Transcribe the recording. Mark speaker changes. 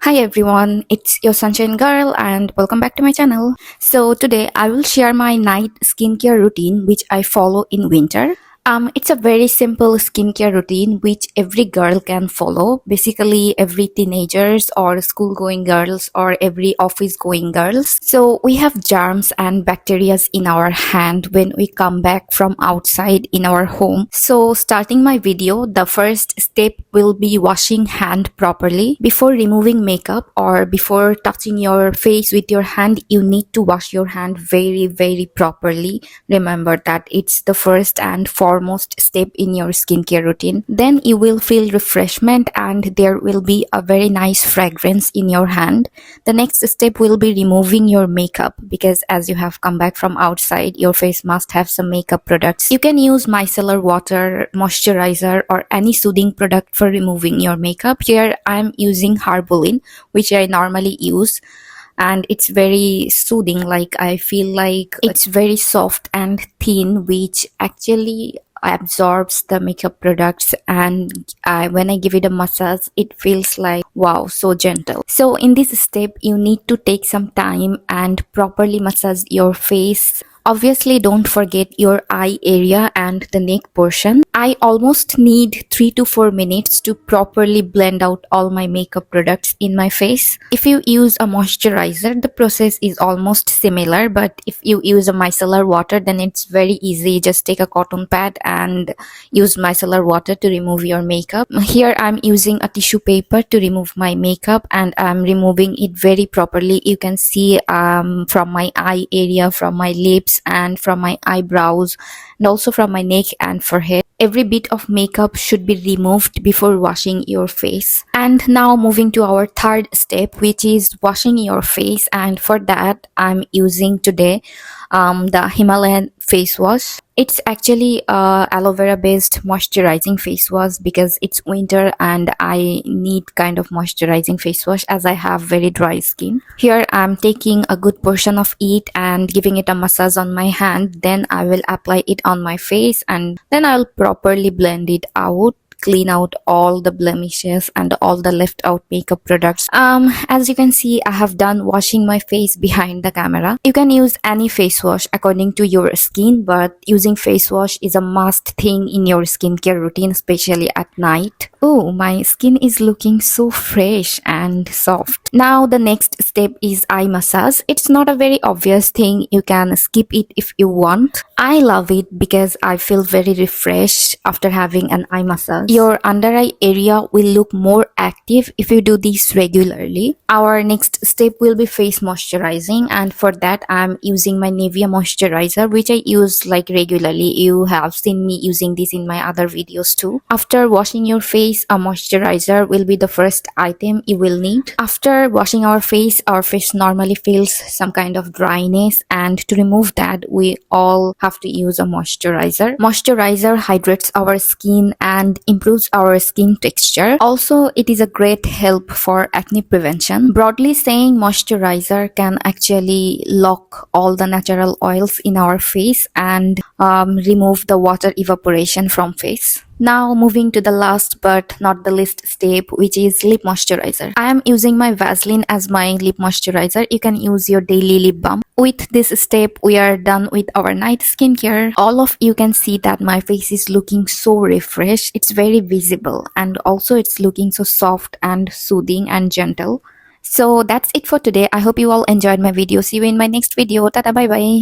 Speaker 1: Hi everyone, it's your sunshine girl and welcome back to my channel. So today I will share my night skincare routine which I follow in winter. It's a very simple skincare routine which every girl can follow. Basically every teenagers or school going girls or every office going girls. So we have germs and bacteria in our hand when we come back from outside in our home. So starting my video, the first step will be washing hand properly. Before removing makeup or before touching your face with your hand, you need to wash your hand very properly. Remember that it's the first and foremost step in your skincare routine. Then you will feel refreshment and there will be a very nice fragrance in your hand. The next step will be removing your makeup because as you have come back from outside, your face must have some makeup products. You can use micellar water, moisturizer or any soothing product for removing your makeup. Here I'm using Harbolene, which I normally use, and it's very soothing. Like I feel like it's very soft and thin, which actually absorbs the makeup products, and when I give it a massage it feels like wow, so gentle. So in this step you need to take some time and properly massage your face. Obviously don't forget your eye area and the neck portion. I almost need 3 to 4 minutes to properly blend out all my makeup products in my face. If you use a moisturizer, the process is almost similar, but if you use a micellar water, then it's very easy. Just take a cotton pad and use micellar water to remove your makeup. Here I'm using a tissue paper to remove my makeup and I'm removing it very properly. You can see from my eye area, from my lips and from my eyebrows and also from my neck and forehead. Every bit of makeup should be removed before washing your face. And now moving to our third step, which is washing your face, and for that I'm using today the Himalayan face wash. It's actually aloe vera based moisturizing face wash because it's winter and I need kind of moisturizing face wash as I have very dry skin. Here I'm taking a good portion of it and giving it a massage on my hand. Then I will apply it on my face and then I'll properly blend it out, clean out all the blemishes and all the left out makeup products. As you can see, I have done washing my face behind the camera. You can use any face wash according to your skin, but using face wash is a must thing in your skincare routine, especially at night. Oh, my skin is looking so fresh and soft. Now the next step is eye massage. It's not a very obvious thing. You can skip it if you want. I love it because I feel very refreshed after having an eye massage. Your under eye area will look more active if you do this regularly. Our next step will be face moisturizing, and for that I'm using my Nivea moisturizer, which I use like regularly. You have seen me using this in my other videos too. After washing your face, a moisturizer will be the first item you will need. After washing our face normally feels some kind of dryness, and to remove that we all have to use a moisturizer. Moisturizer hydrates our skin and improves our skin texture. Also, it is a great help for acne prevention. Broadly saying, moisturizer can actually lock all the natural oils in our face and remove the water evaporation from face. Now moving to the last but not the least step, which is lip moisturizer. I am using my Vaseline as my lip moisturizer. You can use your daily lip balm. With this step, we are done with our night skincare. All of you can see that my face is looking so refreshed. It's very visible and also it's looking so soft and soothing and gentle. So that's it for today. I hope you all enjoyed my video. See you in my next video. Tata, bye bye.